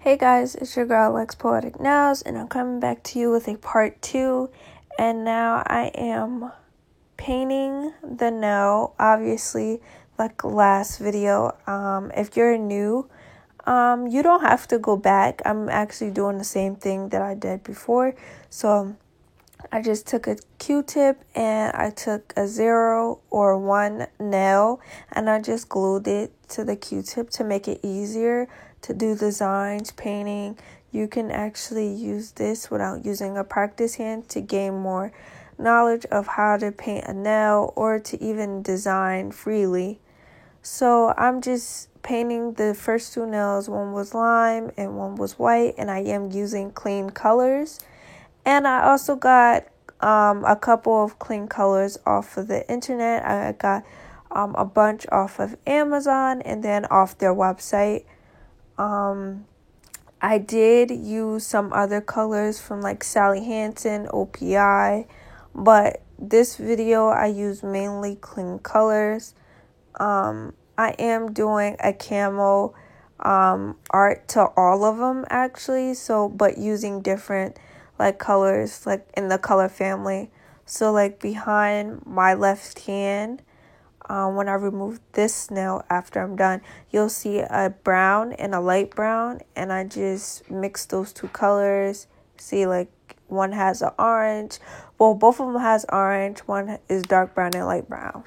Hey guys, it's your girl Lex Poetic Nows, and I'm coming back to you with a part 2. And now I am painting the nail, obviously, like last video. If you're new, you don't have to go back. I'm actually doing the same thing that I did before. So I just took a Q-tip and I took a 0 or 1 nail and I just glued it to the Q-tip to make it easier to do designs, painting. You can actually use this without using a practice hand to gain more knowledge of how to paint a nail or to even design freely. So I'm just painting the first 2 nails. One was lime and one was white, and I am using clean colors. And I also got a couple of clean colors off of the internet. I got a bunch off of Amazon and then off their website. I did use some other colors from like Sally Hansen, OPI, but this video I used mainly clean colors. I am doing a camo art to all of them actually, but using different like colors like in the color family. So like behind my left hand, when I remove this nail after I'm done, you'll see a brown and a light brown, and I just mix those 2 colors. See, like one has an orange. Well, both of them has orange. One is dark brown and light brown.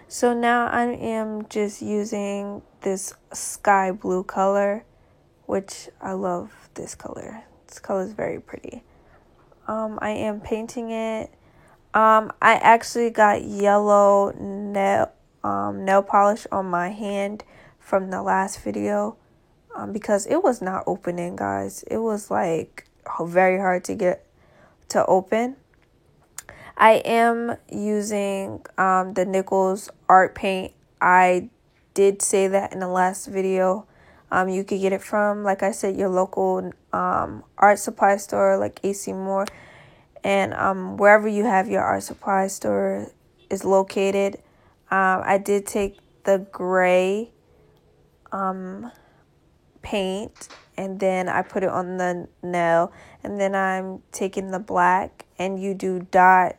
So now I am just using this sky blue color, which I love this color. This color is very pretty. I am painting it. I actually got yellow nail polish on my hand from the last video because it was not opening, guys. It was like very hard to get to open. I am using the Nichols art paint. I did say that in the last video. You could get it from, like I said, your local art supply store like AC Moore. And wherever you have your art supply store is located. I did take the gray paint and then I put it on the nail, and then I'm taking the black and you do dot,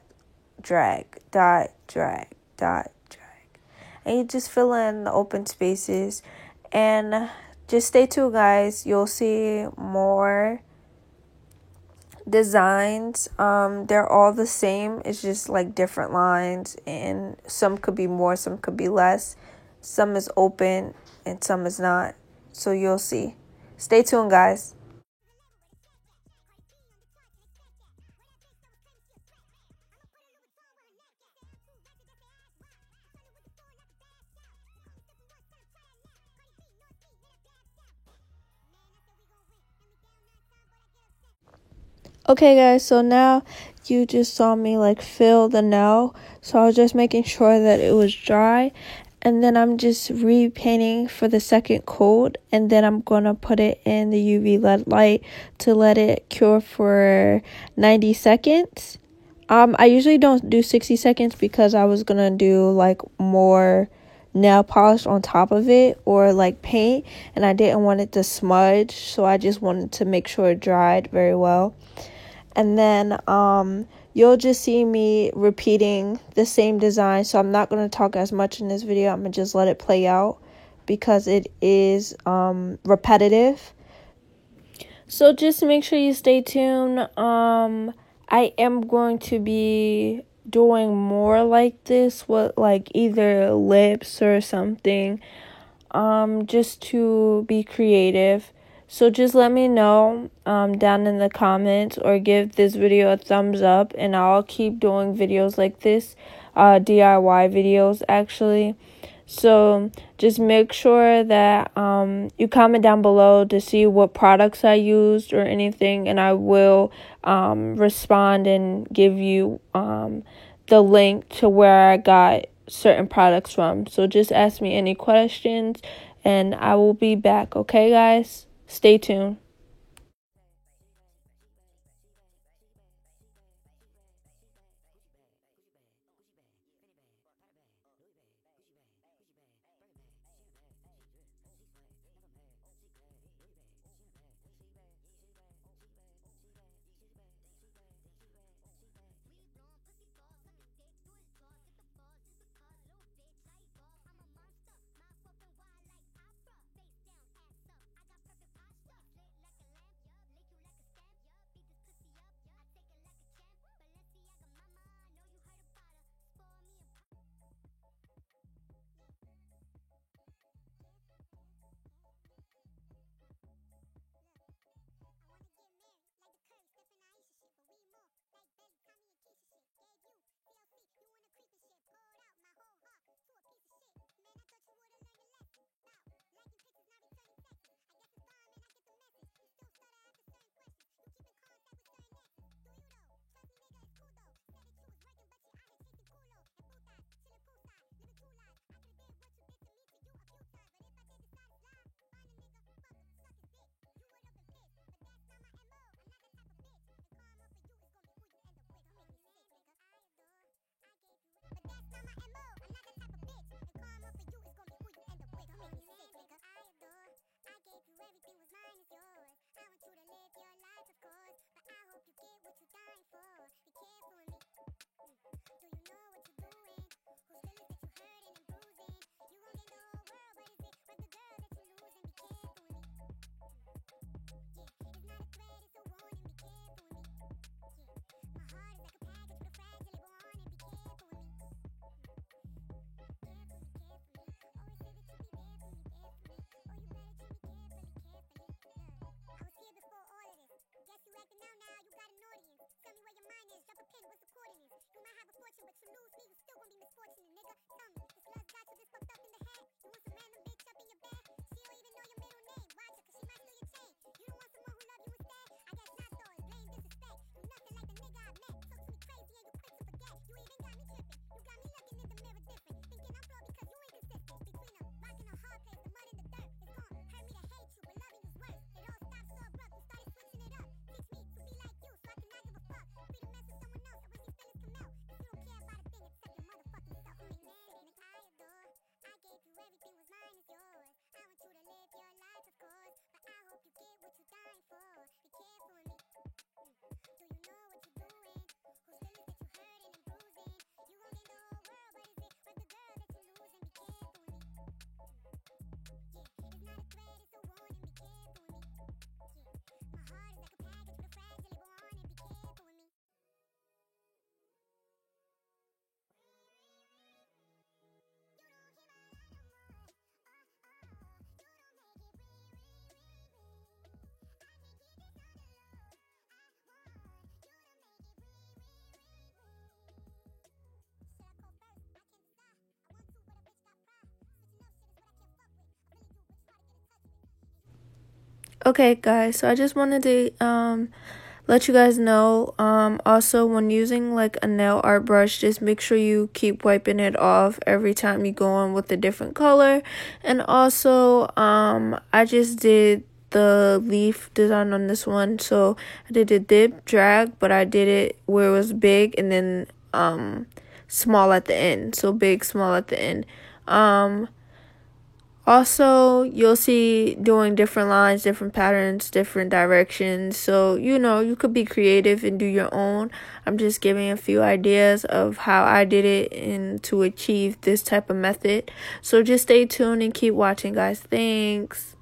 drag, dot, drag, dot, drag. And you just fill in the open spaces, and just stay tuned, guys. You'll see more designs. They're all the same. It's just like different lines, and some could be more, some could be less. Some is open and some is not. So you'll see. Stay tuned, guys. Okay guys, so now you just saw me like fill the nail, so I was just making sure that it was dry, and then I'm just repainting for the second coat, and then I'm gonna put it in the UV LED light to let it cure for 90 seconds. I usually don't do 60 seconds because I was gonna do like more nail polish on top of it or like paint, and I didn't want it to smudge, so I just wanted to make sure it dried very well. And then you'll just see me repeating the same design, so I'm not going to talk as much in this video. I'm going to just let it play out because it is repetitive. So just make sure you stay tuned. I am going to be doing more like this with like either lips or something, just to be creative. So just let me know down in the comments, or give this video a thumbs up, and I'll keep doing videos like this, DIY videos actually. So just make sure that you comment down below to see what products I used or anything, and I will respond and give you the link to where I got certain products from. So just ask me any questions and I will be back. Okay guys, stay tuned. Okay, guys, so I just wanted to let you guys know, also when using like a nail art brush, just make sure you keep wiping it off every time you go in with a different color. And also, I just did the leaf design on this one, so I did a dip drag, but I did it where it was big and then small at the end, so big, small at the end. Also, you'll see doing different lines, different patterns, different directions. So, you could be creative and do your own. I'm just giving a few ideas of how I did it and to achieve this type of method. So just stay tuned and keep watching, guys. Thanks.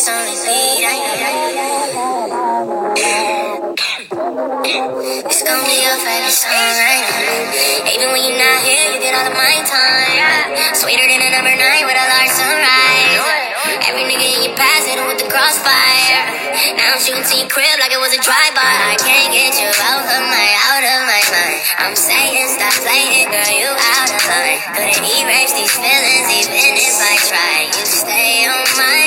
this on repeat. It's gonna be your favorite song right now. Even when you're not here, you get all of my time. Sweeter than a number 9 with a large sunrise. Every nigga in your past hit him with the crossfire. Now I'm shooting to your crib like it was a drive-by. I can't get you out of my mind. I'm saying stop playing, girl, you out of line. Couldn't erase these feelings even if I tried. You stay on my